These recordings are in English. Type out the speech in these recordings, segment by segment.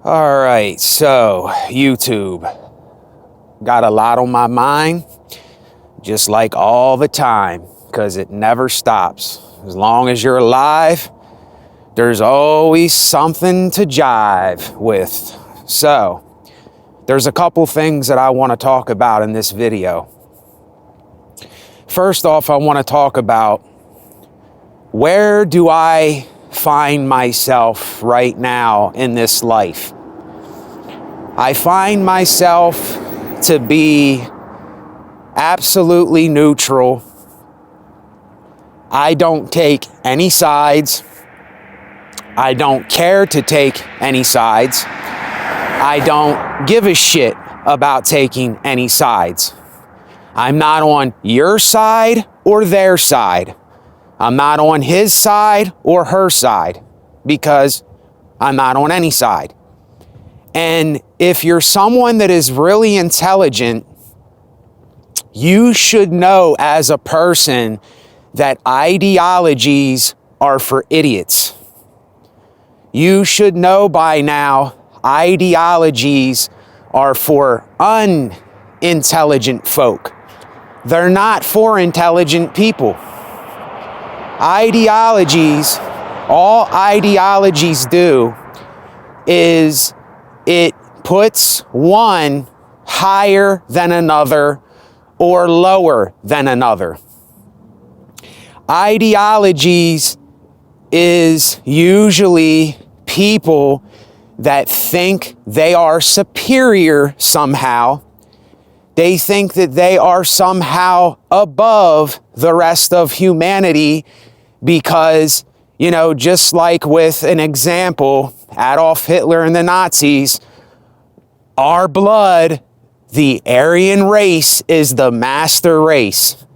All right, so YouTube. Got a lot on my mind, just like all the time, because it never stops. As long as you're alive, there's always something to jive with. So, there's a couple things that I want to talk about in this video. First off, I want to talk about where do I find myself right now in this life? I find myself to be absolutely neutral. I don't take any sides. I don't care to take any sides. I don't give a shit about taking any sides. I'm not on your side or their side. I'm not on his side or her side because I'm not on any side. And if you're someone that is really intelligent, you should know as a person that ideologies are for idiots. You should know by now ideologies are for unintelligent folk. They're not for intelligent people. Ideologies, all ideologies do is it puts one higher than another or lower than another. Ideologies is usually people that think they are superior somehow. They think that they are somehow above the rest of humanity because, just like with an example, Adolf Hitler and the Nazis, our blood, the Aryan race, is the master race.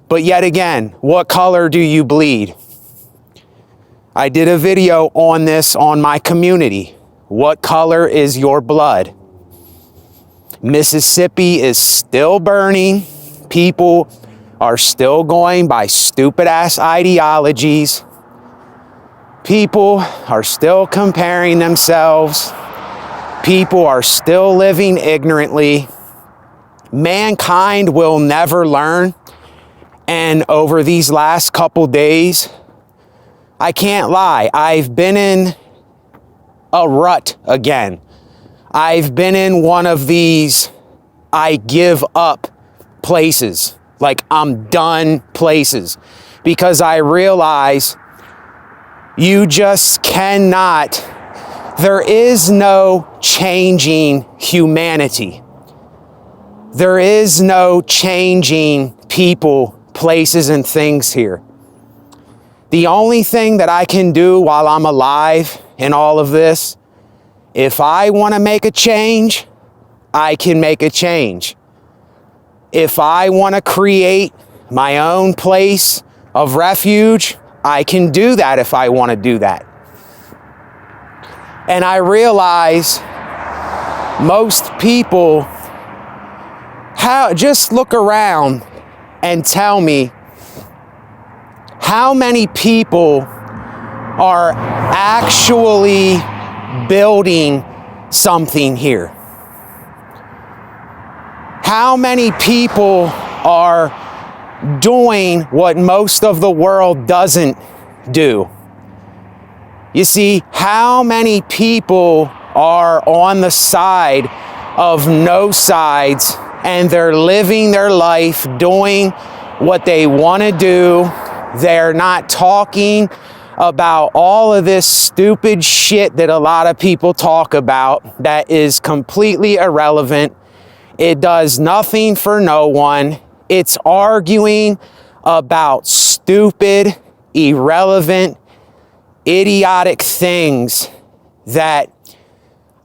But yet again, what color do you bleed? I did a video on this on my community. What color is your blood? Mississippi is still burning. People are still going by stupid ass ideologies. People are still comparing themselves. People are still living ignorantly. Mankind will never learn. And over these last couple days, I can't lie, I've been in a rut again. I've been in one of these I give up places, like I'm done places, because I realize you just cannot, there is no changing humanity. There is no changing people, places, and things here. The only thing that I can do while I'm alive in all of this, if I want to make a change, I can make a change. If I want to create my own place of refuge, I can do that if I want to do that. And I realize most people, just look around and tell me how many people are actually building something here. How many people are doing what most of the world doesn't do? You see, how many people are on the side of no sides and they're living their life doing what they want to do? They're not talking about all of this stupid shit that a lot of people talk about that is completely irrelevant. It does nothing for no one. It's arguing about stupid, irrelevant, idiotic things that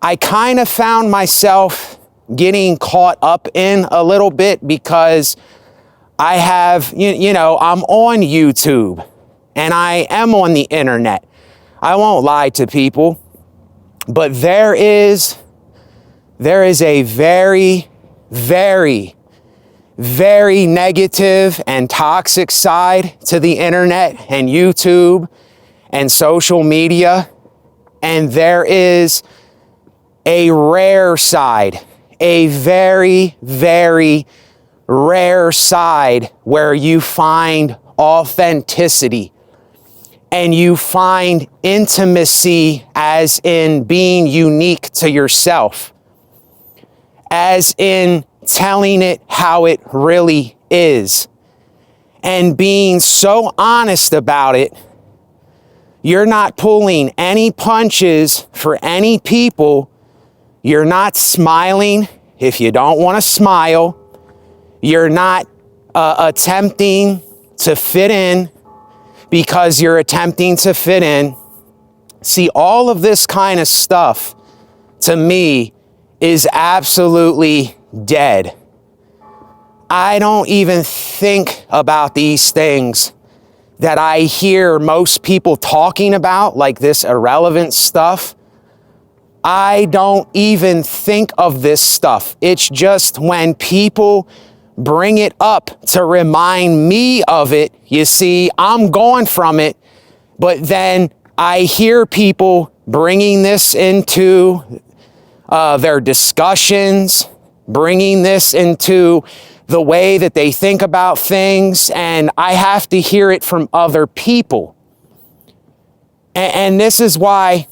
I kind of found myself getting caught up in a little bit because I have, I'm on YouTube and I am on the internet. I won't lie to people, but there is a very, very, very negative and toxic side to the internet and YouTube and social media. And there is a rare side, a very, very rare side where you find authenticity and you find intimacy, as in being unique to yourself, as in telling it how it really is, and being so honest about it. You're not pulling any punches for any people. You're not smiling if you don't want to smile. You're not attempting to fit in because you're attempting to fit in. See, all of this kind of stuff, to me, is absolutely dead. I don't even think about these things that I hear most people talking about, like this irrelevant stuff. I don't even think of this stuff. It's just when people bring it up to remind me of it, you see, I'm gone from it. But then I hear people bringing this into their discussions, bringing this into the way that they think about things, and I have to hear it from other people. And this is why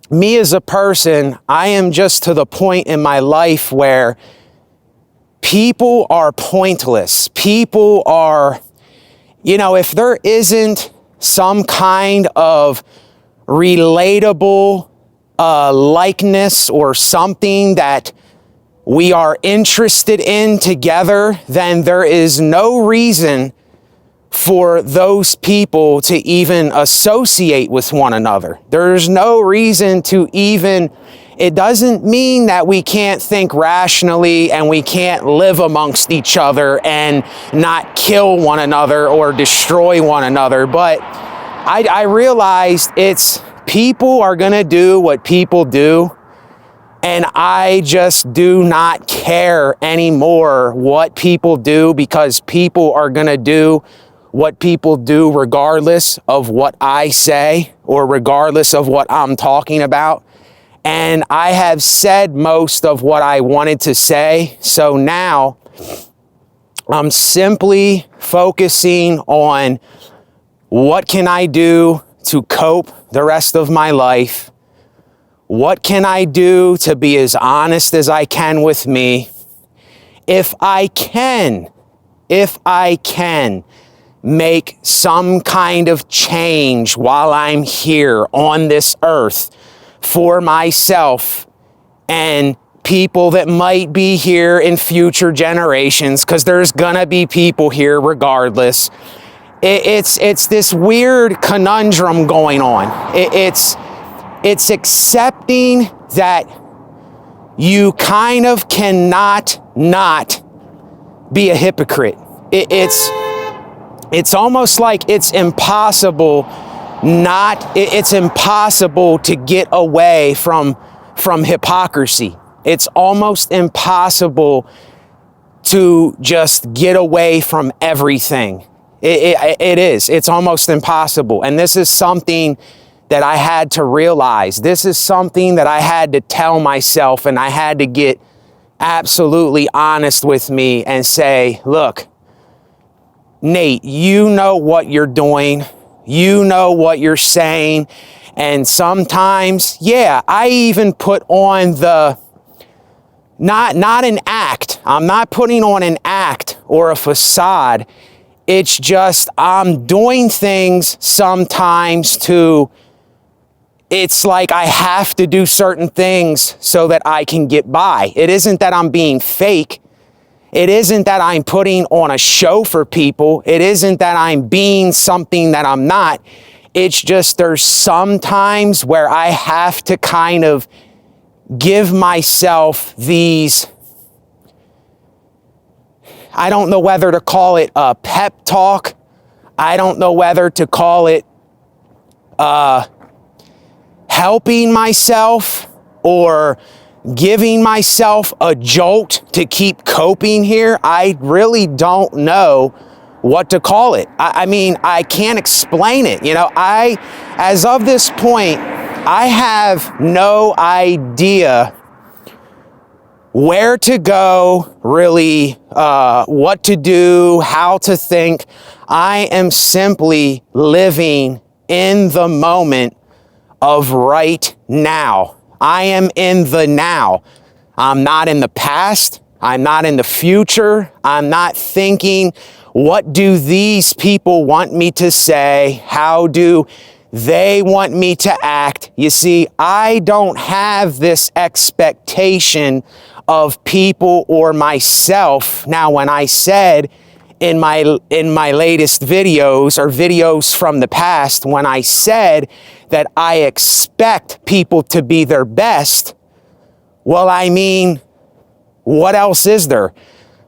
me as a person, I am just to the point in my life where people are pointless. People are, if there isn't some kind of relatable likeness or something that we are interested in together, then there is no reason for those people to even associate with one another. There's no reason to even, it doesn't mean that we can't think rationally and we can't live amongst each other and not kill one another or destroy one another. But I realized it's people are gonna do what people do. And I just do not care anymore what people do, because people are going to do what people do regardless of what I say or regardless of what I'm talking about. And I have said most of what I wanted to say. So now I'm simply focusing on what can I do to cope the rest of my life. What can I do to be as honest as I can with me? If I can make some kind of change while I'm here on this earth for myself and people that might be here in future generations, because there's gonna be people here regardless. It's this weird conundrum going on. It's accepting that you kind of cannot not be a hypocrite. It's almost like it's impossible it's impossible to get away from hypocrisy. It's almost impossible to just get away from everything. It is. It's almost impossible. And this is something that I had to realize. This is something that I had to tell myself, and I had to get absolutely honest with me and say, look, Nate, you know what you're doing. You know what you're saying. And sometimes, yeah, I even put on not an act. I'm not putting on an act or a facade. It's just I'm doing things sometimes it's like I have to do certain things so that I can get by. It isn't that I'm being fake. It isn't that I'm putting on a show for people. It isn't that I'm being something that I'm not. It's just there's some times where I have to kind of give myself these, I don't know whether to call it a pep talk. I don't know whether to call it helping myself or giving myself a jolt to keep coping here. I really don't know what to call it. I mean, I can't explain it. As of this point, I have no idea where to go, really, what to do, how to think. I am simply living in the moment of right now. I am in the now. I'm not in the past. I'm not in the future. I'm not thinking, what do these people want me to say? How do they want me to act? You see, I don't have this expectation of people or myself. Now, when I said in my latest videos or videos from the past, when I said that I expect people to be their best, well, I mean, what else is there?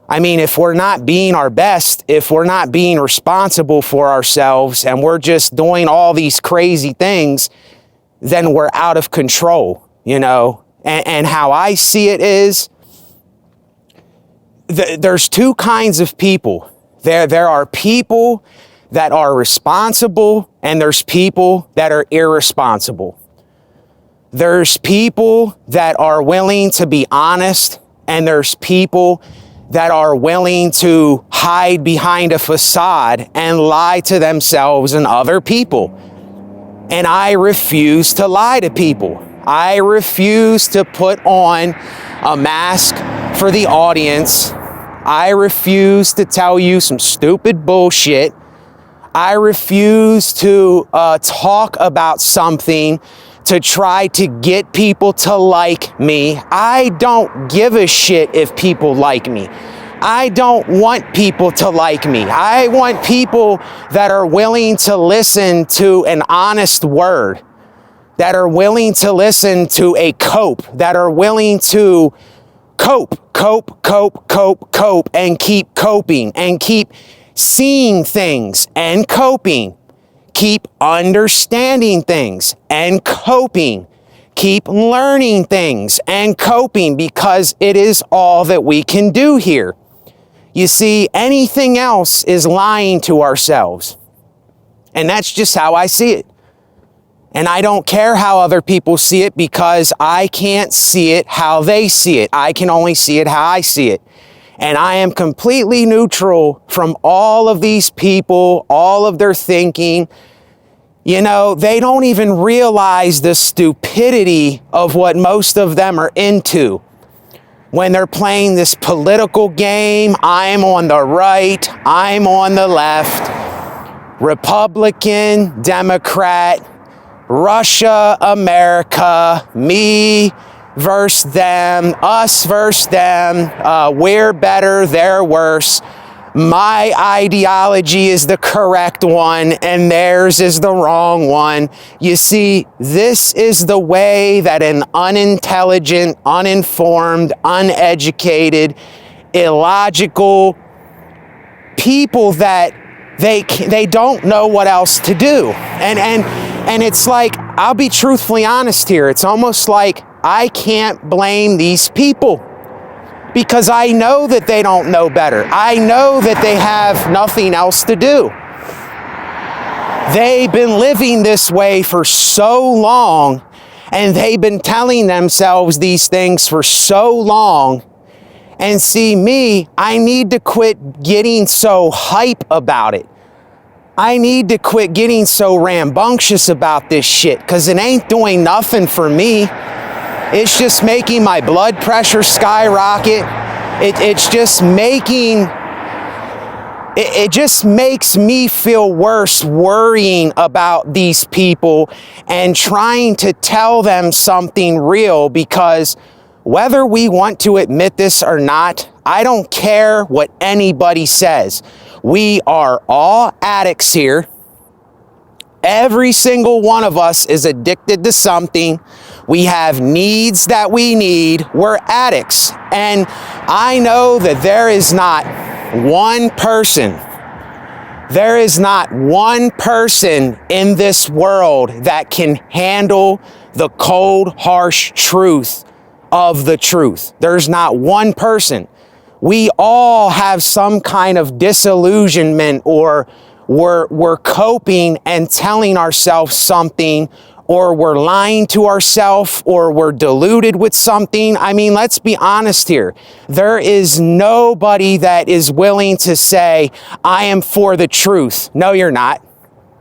I mean, if we're not being our best, if we're not being responsible for ourselves and we're just doing all these crazy things, then we're out of control, you know? And how I see it is, there's two kinds of people. There are people that are responsible and there's people that are irresponsible. There's people that are willing to be honest and there's people that are willing to hide behind a facade and lie to themselves and other people. And I refuse to lie to people. I refuse to put on a mask for the audience. I refuse to tell you some stupid bullshit. I refuse to talk about something to try to get people to like me. I don't give a shit if people like me. I don't want people to like me. I want people that are willing to listen to an honest word, that are willing to listen to a cope, that are willing to cope, and keep coping, and keep seeing things and coping. Keep understanding things and coping. Keep learning things and coping, because it is all that we can do here. You see, anything else is lying to ourselves. And that's just how I see it. And I don't care how other people see it, because I can't see it how they see it. I can only see it how I see it. And I am completely neutral from all of these people, all of their thinking. You know, they don't even realize the stupidity of what most of them are into. When they're playing this political game, I'm on the right, I'm on the left, Republican, Democrat, Russia, America, me versus them, us versus them, we're better, they're worse. My ideology is the correct one and theirs is the wrong one. You see, this is the way that an unintelligent, uninformed, uneducated, illogical people that they don't know what else to do. And it's like, I'll be truthfully honest here. It's almost like I can't blame these people, because I know that they don't know better. I know that they have nothing else to do. They've been living this way for so long, and they've been telling themselves these things for so long. And see, me, I need to quit getting so hype about it. I need to quit getting so rambunctious about this shit, because it ain't doing nothing for me. It's just making my blood pressure skyrocket. It's just making, it just makes me feel worse worrying about these people and trying to tell them something real, because whether we want to admit this or not, I don't care what anybody says. We are all addicts here. Every single one of us is addicted to something. We have needs that we need. We're addicts. And I know that there is not one person in this world that can handle the cold, harsh truth of the truth. There's not one person. We all have some kind of disillusionment, or we're coping and telling ourselves something, or we're lying to ourselves, or we're deluded with something. I mean, let's be honest here. There is nobody that is willing to say, I am for the truth. No, you're not.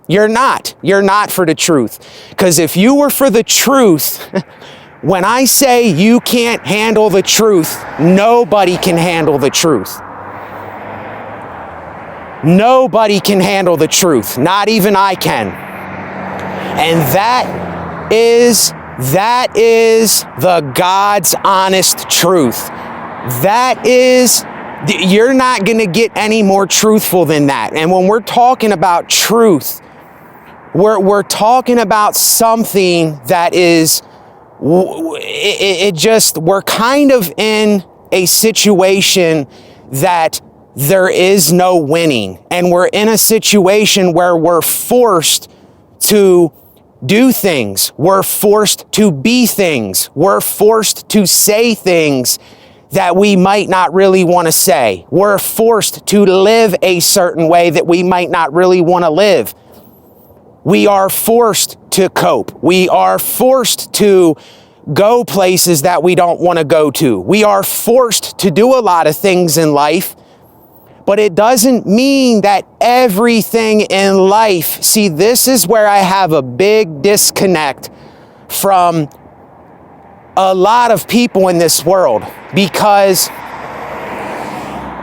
You're not. You're not for the truth. Because if you were for the truth, when I say you can't handle the truth, nobody can handle the truth. Nobody can handle the truth. Not even I can. And that is the God's honest truth. That is, you're not going to get any more truthful than that. And when we're talking about truth, we're talking about something that is, we're kind of in a situation that there is no winning. And we're in a situation where we're forced to do things. We're forced to be things. We're forced to say things that we might not really want to say. We're forced to live a certain way that we might not really want to live. We are forced to cope. We are forced to go places that we don't want to go to. We are forced to do a lot of things in life, but it doesn't mean that everything in life, see, this is where I have a big disconnect from a lot of people in this world, because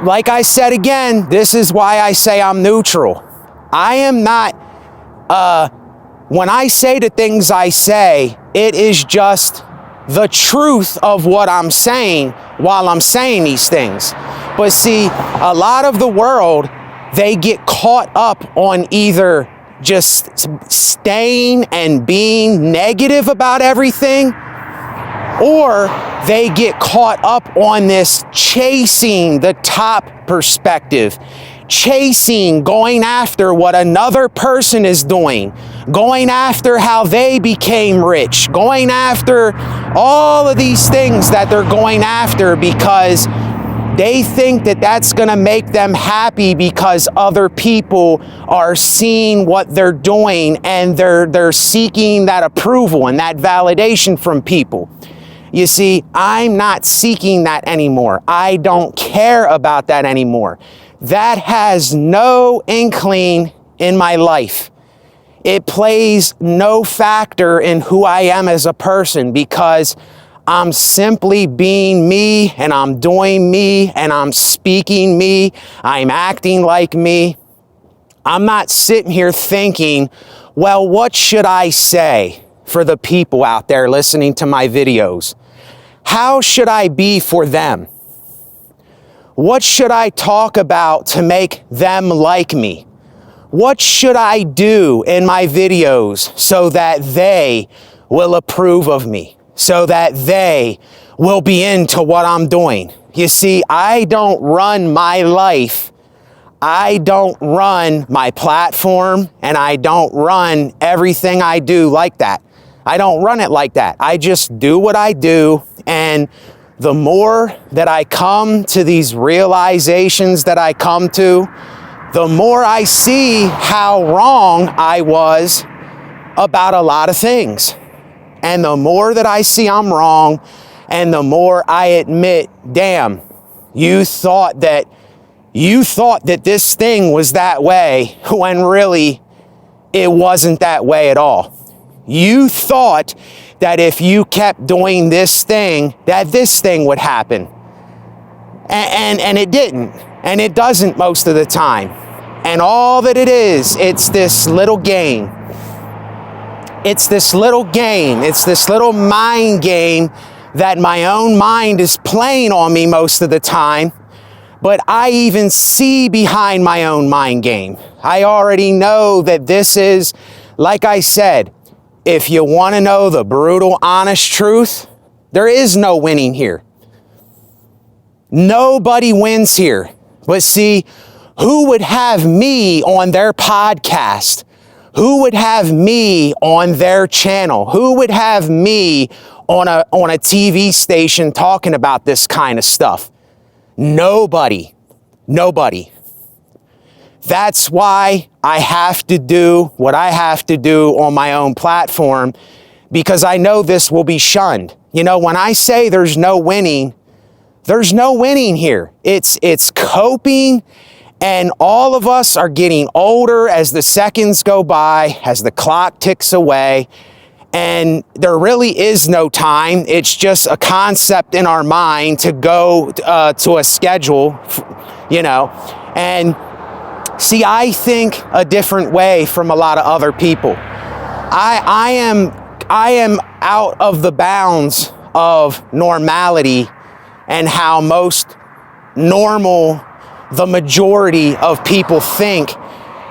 like I said again, this is why I say I'm neutral. I am not, when I say the things I say, it is just the truth of what I'm saying while I'm saying these things. But see, a lot of the world, they get caught up on either just staying and being negative about everything, or they get caught up on this chasing the top perspective, chasing, going after what another person is doing, going after how they became rich, going after all of these things that they're going after because they think that that's going to make them happy because other people are seeing what they're doing and they're seeking that approval and that validation from people. You see, I'm not seeking that anymore. I don't care about that anymore. That has no inkling in my life. It plays no factor in who I am as a person because I'm simply being me and I'm doing me and I'm speaking me. I'm acting like me. I'm not sitting here thinking, well, what should I say for the people out there listening to my videos? How should I be for them? What should I talk about to make them like me? What should I do in my videos so that they will approve of me? So that they will be into what I'm doing? You see, I don't run my life. I don't run my platform, and I don't run everything I do like that. I don't run it like that. I just do what I do, and the more that I come to these realizations that I come to, the more I see how wrong I was about a lot of things. And the more that I see I'm wrong, and the more I admit, damn, you thought that this thing was that way, when really it wasn't that way at all. You thought that if you kept doing this thing, that this thing would happen. And it didn't. And it doesn't most of the time. And all that it is, it's this little game. It's this little game. It's this little mind game that my own mind is playing on me most of the time. But I even see behind my own mind game. I already know that this is, like I said, if you want to know the brutal, honest truth, there is no winning here. Nobody wins here. But see, who would have me on their podcast? Who would have me on their channel? Who would have me on a TV station talking about this kind of stuff? Nobody. Nobody. That's why I have to do what I have to do on my own platform, because I know this will be shunned. You know, when I say there's no winning here. It's coping, and all of us are getting older as the seconds go by, as the clock ticks away, and there really is no time. It's just a concept in our mind to go to a schedule, you know, and see, I think a different way from a lot of other people. I am out of the bounds of normality and how most normal, the majority of people think.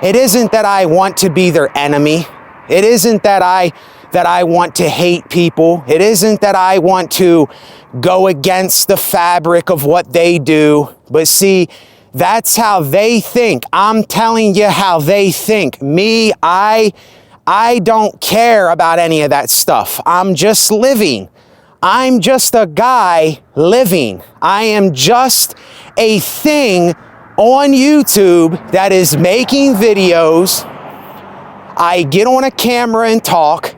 It isn't that I want to be their enemy. It isn't that I want to hate people. It isn't that I want to go against the fabric of what they do. But see, that's how they think. I'm telling you how they think. Me, I don't care about any of that stuff. I'm just living. I'm just a guy living. I am just a thing on YouTube that is making videos. I get on a camera and talk.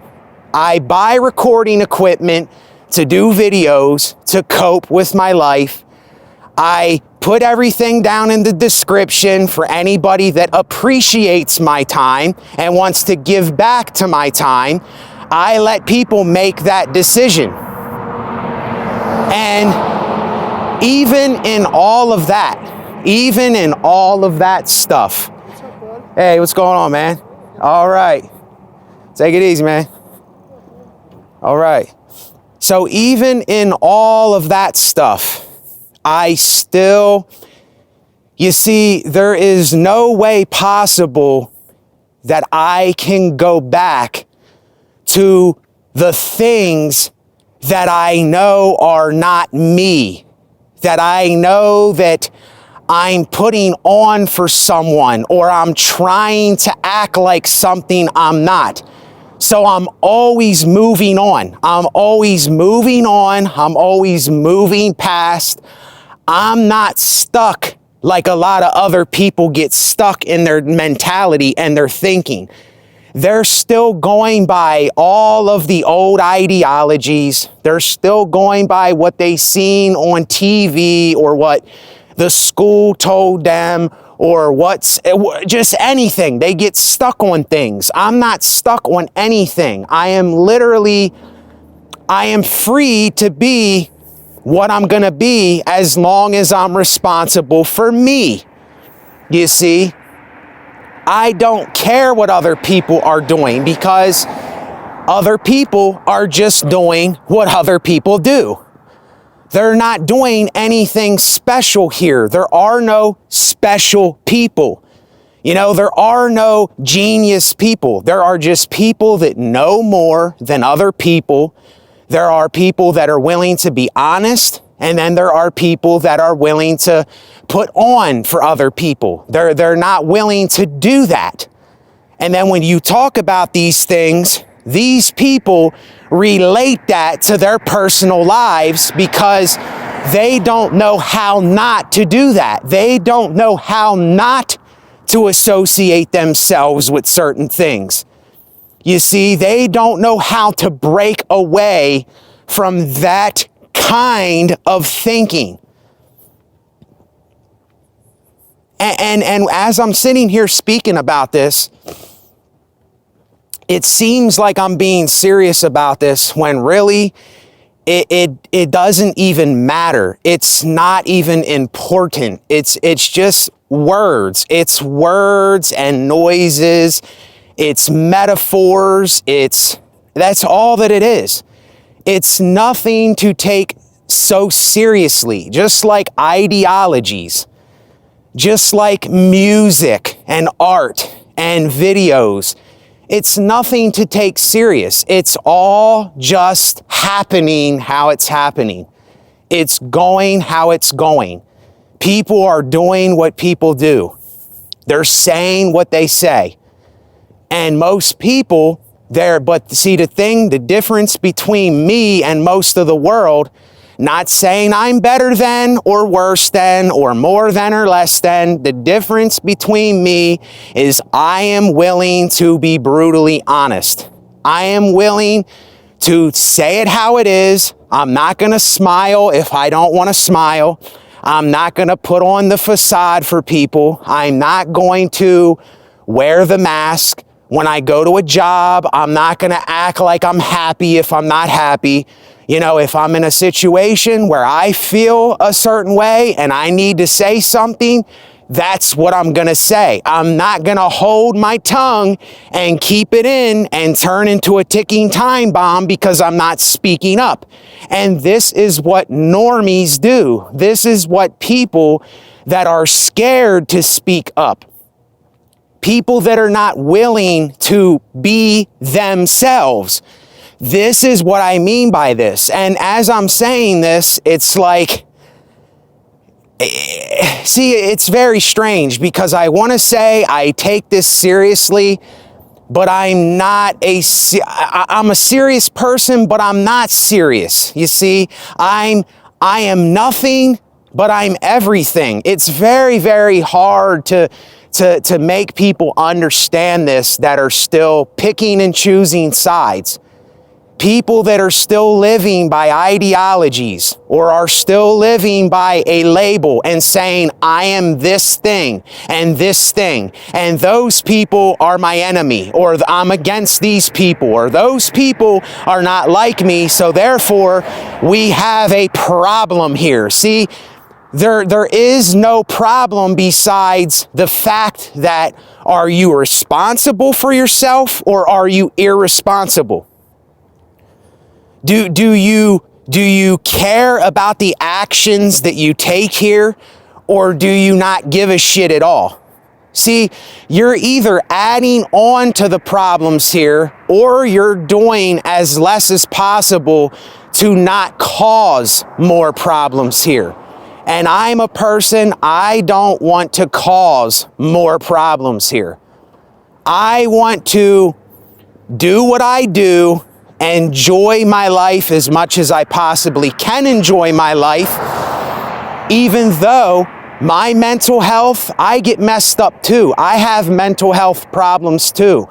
I buy recording equipment to do videos, to cope with my life. I put everything down in the description for anybody that appreciates my time and wants to give back to my time. I let people make that decision. And even in all of that stuff. What's up, bud? Hey, what's going on, man? All right. Take it easy, man. All right. So even in all of that stuff, I still, you see, there is no way possible that I can go back to the things that I know are not me, that I know that I'm putting on for someone, or I'm trying to act like something I'm not. So I'm always moving on. I'm always moving on. I'm always moving past. I'm not stuck like a lot of other people get stuck in their mentality and their thinking. They're still going by all of the old ideologies. They're still going by what they seen on TV or what the school told them, or what's just anything. They get stuck on things. I'm not stuck on anything. I am free to be what I'm gonna be as long as I'm responsible for me. You see, I don't care what other people are doing, because other people are just doing what other people do. They're not doing anything special here. There are no special people. You know, there are no genius people. There are just people that know more than other people. There are people that are willing to be honest, and then there are people that are willing to put on for other people. They're not willing to do that. And then when you talk about these things, these people relate that to their personal lives because they don't know how not to do that. They don't know how not to associate themselves with certain things. You see, they don't know how to break away from that kind of thinking. And as I'm sitting here speaking about this, it seems like I'm being serious about this when really it doesn't even matter. It's not even important. It's just words. It's words and noises. It's metaphors. That's all that it is. It's nothing to take so seriously, just like ideologies, just like music and art and videos. It's nothing to take serious. It's all just happening how it's happening. It's going how it's going. People are doing what people do. They're saying what they say. And most people, but see the difference between me and most of the world, Not saying I'm better than or worse than or more than or less than. The difference between me is I am willing to be brutally honest. I am willing to say it how it is. I'm not going to smile if I don't want to smile. I'm not going to put on the facade for people. I'm not going to wear the mask. When I go to a job, I'm not going to act like I'm happy if I'm not happy. You know, if I'm in a situation where I feel a certain way and I need to say something, that's what I'm going to say. I'm not going to hold my tongue and keep it in and turn into a ticking time bomb because I'm not speaking up. And this is what normies do. This is what people that are scared to speak up, people that are not willing to be themselves. This is what I mean by this. And as I'm saying this, it's like, see, it's very strange because I want to say I take this seriously, but I'm a serious person, but I'm not serious. You see, I am nothing, but I'm everything. It's very, very hard to make people understand this that are still picking and choosing sides. People that are still living by ideologies or are still living by a label and saying, I am this thing and this thing, and those people are my enemy, or I'm against these people, or those people are not like me, so therefore we have a problem here. See, there is no problem besides the fact that are you responsible for yourself or are you irresponsible? Do you care about the actions that you take here, or do you not give a shit at all? See, you're either adding on to the problems here, or you're doing as less as possible to not cause more problems here. And I'm a person, I don't want to cause more problems here. I want to do what I do, enjoy my life as much as I possibly can enjoy my life, even though my mental health, I get messed up too. I have mental health problems too.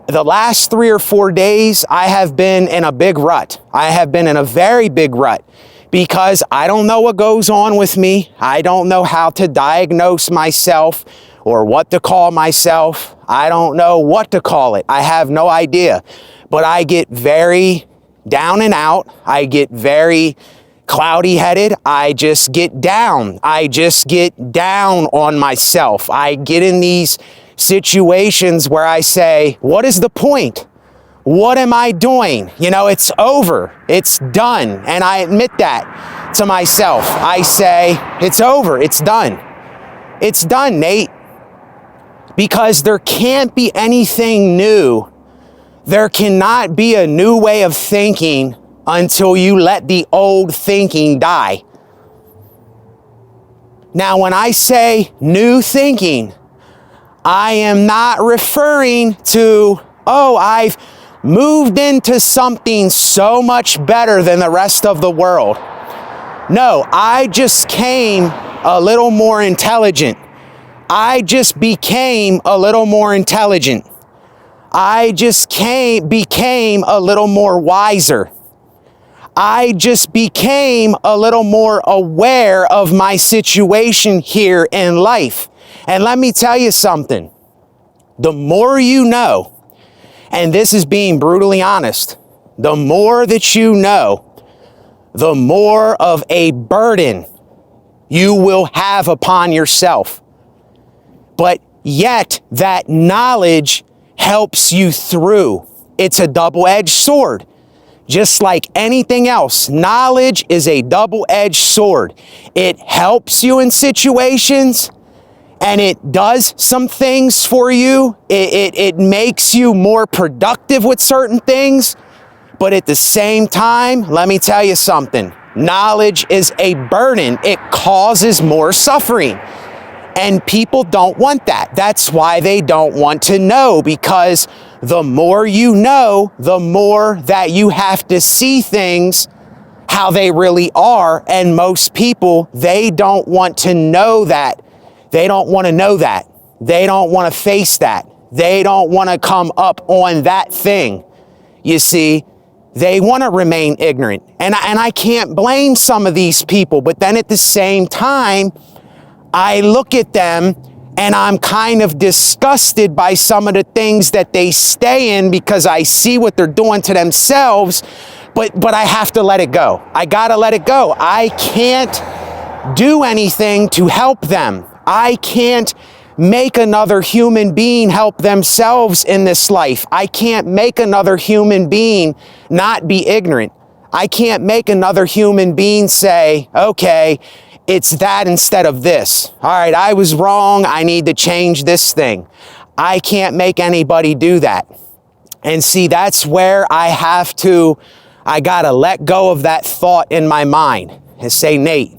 The last 3 or 4 days, I have been in a big rut. I have been in a very big rut because I don't know what goes on with me. I don't know how to diagnose myself or what to call myself. I don't know what to call it. I have no idea. But I get very down and out. I get very cloudy-headed. I just get down. I just get down on myself. I get in these situations where I say, what is the point? What am I doing? You know, it's over. It's done. And I admit that to myself. I say, it's over. It's done. It's done, Nate. Because there can't be anything new. There cannot be a new way of thinking until you let the old thinking die. Now, when I say new thinking, I am not referring to, oh, I've moved into something so much better than the rest of the world. No, I just came a little more intelligent. I just became a little more intelligent. I just became a little more wiser. I just became a little more aware of my situation here in life. And let me tell you something. The more you know, and this is being brutally honest, the more that you know, the more of a burden you will have upon yourself. But yet that knowledge helps you through. It's a double-edged sword. Just like anything else, knowledge is a double-edged sword. It helps you in situations, and it does some things for you. It makes you more productive with certain things. But at the same time, let me tell you something. Knowledge is a burden. It causes more suffering. And people don't want that. That's why they don't want to know, because the more you know, the more that you have to see things how they really are. And most people, they don't want to know that. They don't want to know that. They don't want to face that. They don't want to come up on that thing. You see, they want to remain ignorant. And I can't blame some of these people, but then at the same time, I look at them and I'm kind of disgusted by some of the things that they stay in because I see what they're doing to themselves, but I have to let it go. I gotta let it go. I can't do anything to help them. I can't make another human being help themselves in this life. I can't make another human being not be ignorant. I can't make another human being say, okay, it's that instead of this. All right, I was wrong. I need to change this thing. I can't make anybody do that. And see, that's where I gotta let go of that thought in my mind and say, Nate,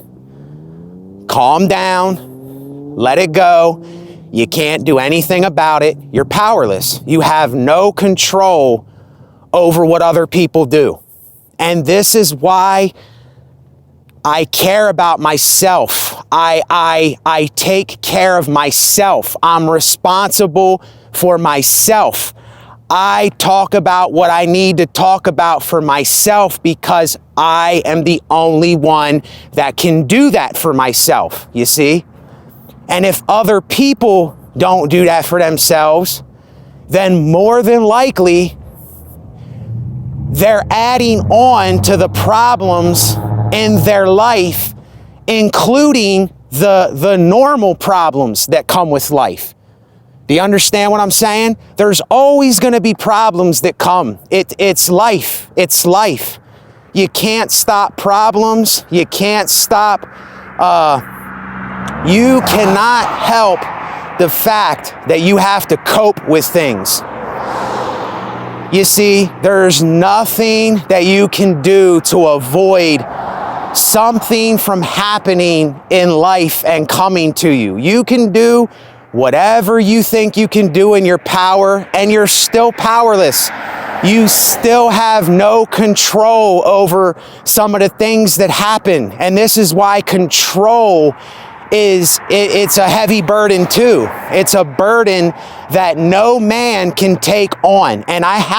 calm down, let it go. You can't do anything about it. You're powerless. You have no control over what other people do. And this is why I care about myself. I take care of myself. I'm responsible for myself. I talk about what I need to talk about for myself because I am the only one that can do that for myself, you see? And if other people don't do that for themselves, then more than likely, they're adding on to the problems in their life, including the normal problems that come with life. Do you understand what I'm saying? There's always going to be problems that come. It's life. It's life. You can't stop problems. You can't stop... You cannot help the fact that you have to cope with things. You see, there's nothing that you can do to avoid something from happening in life and coming to you. You can do whatever you think you can do in your power, and you're still powerless. You still have no control over some of the things that happen. And this is why control it's a heavy burden too. It's a burden that no man can take on. And I have